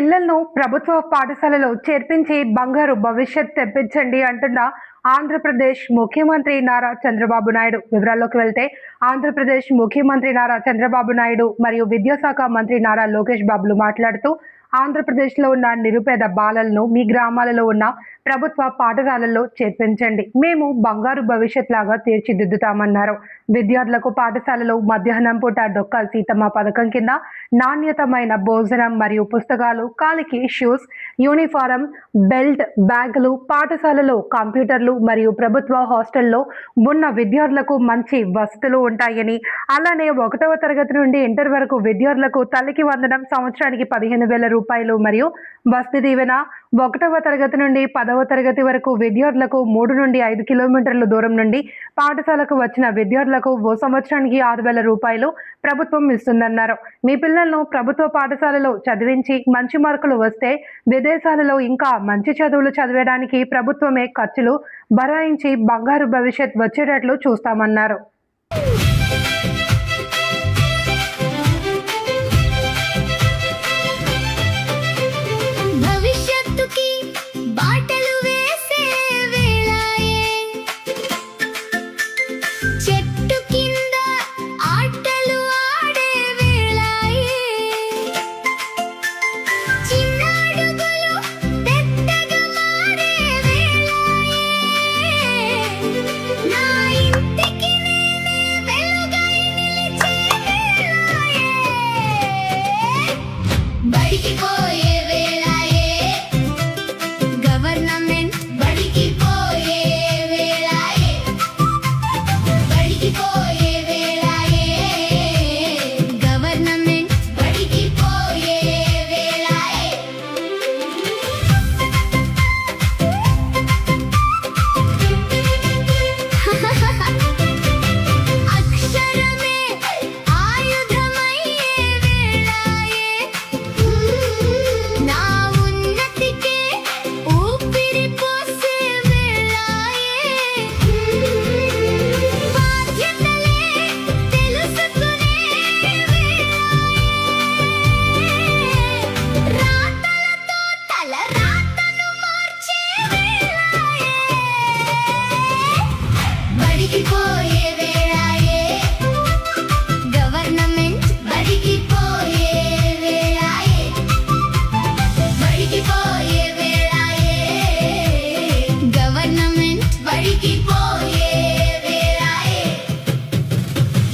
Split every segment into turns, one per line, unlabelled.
పిల్లలను ప్రభుత్వ పాఠశాలలో చేర్పించి బంగారు భవిష్యత్ తెప్పించండి అంటున్న ఆంధ్రప్రదేశ్ ముఖ్యమంత్రి నారా చంద్రబాబు నాయుడు. వివరాల్లోకి వెళ్తే ఆంధ్రప్రదేశ్ ముఖ్యమంత్రి నారా చంద్రబాబు నాయుడు మరియు విద్యాశాఖ మంత్రి నారా లోకేష్ బాబులు మాట్లాడుతూ ఆంధ్రప్రదేశ్లో ఉన్న నిరుపేద బాలలను మీ గ్రామాలలో ఉన్న ప్రభుత్వ పాఠశాలల్లో చేర్పించండి, మేము బంగారు భవిష్యత్ లాగా తీర్చిదిద్దుతామన్నారు. విద్యార్థులకు పాఠశాలలో మధ్యాహ్నం పూట డొక్కా సీతమ్మ పథకం కింద నాణ్యతమైన భోజనం మరియు పుస్తకాలు, కాలికి షూస్, యూనిఫారం, బెల్ట్, బ్యాగులు, పాఠశాలలో కంప్యూటర్లు మరియు ప్రభుత్వ హాస్టల్లో ఉన్న విద్యార్థులకు మంచి వసతులు ఉంటాయని, అలానే 1వ తరగతి నుండి ఇంటర్ వరకు విద్యార్థులకు తల్లికి వందనం సంవత్సరానికి 15,000 రూపాయలు మరియు వసతి దీవెన, 1వ తరగతి నుండి 10వ తరగతి వరకు విద్యార్థులకు 3 నుండి 5 కిలోమీటర్ల దూరం నుండి పాఠశాలకు వచ్చిన విద్యార్థులకు ఓ సంవత్సరానికి 6,000 రూపాయలు ప్రభుత్వం ఇస్తుందన్నారు. మీ పిల్లలను ప్రభుత్వ పాఠశాలలో చదివించి మంచి మార్కులు వస్తే విదేశాలలో ఇంకా మంచి చదువులు చదివేయడానికి ప్రభుత్వమే ఖర్చులు భరాయించి బంగారు భవిష్యత్ వచ్చేటట్లు చూస్తామన్నారు.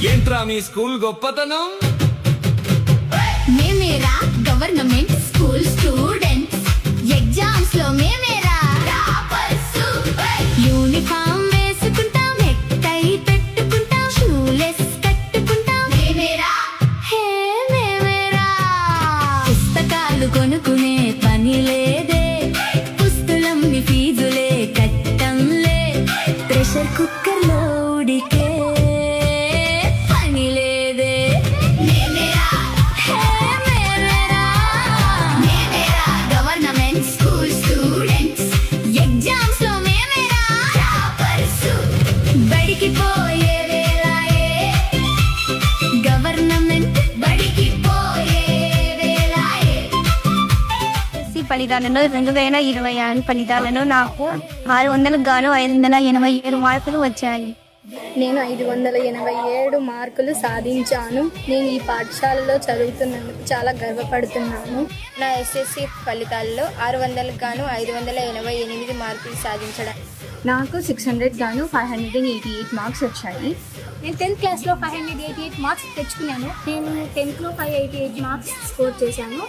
ఏంట్రా మీ స్కూల్ గొప్పతనం?
మేమేరా గవర్నమెంట్ స్కూల్ స్టూడెంట్స్, ఎగ్జామ్స్ లో మేమేరా టాపర్స్. యూనిఫామ్ వేసుకుంటాం, నెక్టై పెట్టుకుంటాం, షూలెస్ కట్టుకుంటాం, మేమేరా హే మేమేరా. పుస్తకాలు కొనుక్కునే పని లేదే, పుస్తలమ్మి ఫీజులే కట్టంలే, ప్రెషర్ కుక్కర్ లో ఉడికే
ఫలితాలలో 2026 ఫలితాలను నాకు 600కు గాను 587 మార్కులు వచ్చాయి.
నేను 587 మార్కులు సాధించాను. నేను ఈ పాఠశాలలో చదువుతున్నందుకు చాలా గర్వపడుతున్నాను.
నా ఎస్ఎస్సి ఫలితాల్లో 600కు గాను 588 మార్కులు సాధించడం.
నాకు 600 గాను 588 మార్క్స్ వచ్చాయి.
నేను 10th క్లాస్లో 588 మార్క్స్ తెచ్చుకున్నాను. నేను 10th లో 588 మార్క్స్ స్కోర్ చేశాను.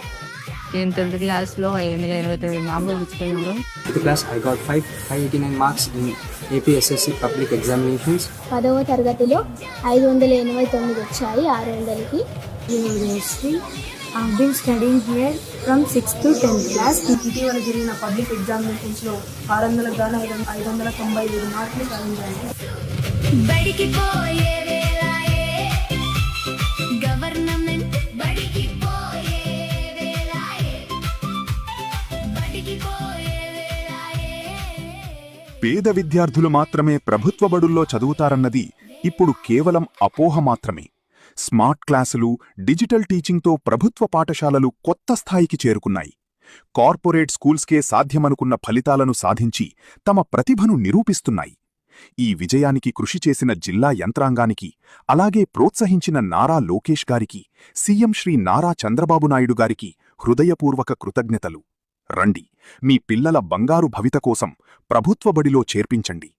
నేను 10th క్లాస్లో 589 మార్కులు తెచ్చుకున్నాను.
10th class I got 589 marks in AP SSC public examinations.
10వ తరగతిలో 589 వచ్చాయి 600కి.
University I've been studying here from 6th to 10th class.
ఇటీవల జరిగిన పబ్లిక్ ఎగ్జామినేషన్స్లో 600కు గాను 595 మార్కులు సాధించాను.
బడికి పోయే వేళాయే గవర్నమెంట్, బడికి పోయే వేళాయే, బడికి పోయే వేళాయే.
పేద విద్యార్థులు మాత్రమే ప్రభుత్వ బడుల్లో చదువుతారన్నది ఇప్పుడు కేవలం అపోహ మాత్రమే. స్మార్ట్ క్లాసులు, డిజిటల్ టీచింగ్తో ప్రభుత్వ పాఠశాలలు కొత్త స్థాయికి చేరుకున్నాయి. కార్పొరేట్ స్కూల్స్కే సాధ్యమనుకున్న ఫలితాలను సాధించి తమ ప్రతిభను నిరూపిస్తున్నాయి. ఈ విజయానికి కృషి చేసిన జిల్లా యంత్రాంగానికి, అలాగే ప్రోత్సహించిన నారా లోకేష్ గారికి, సీఎం శ్రీ నారా చంద్రబాబు నాయుడు గారికి హృదయపూర్వక కృతజ్ఞతలు. రండి, మీ పిల్లల బంగారు భవిత కోసం ప్రభుత్వ బడిలో చేర్పించండి.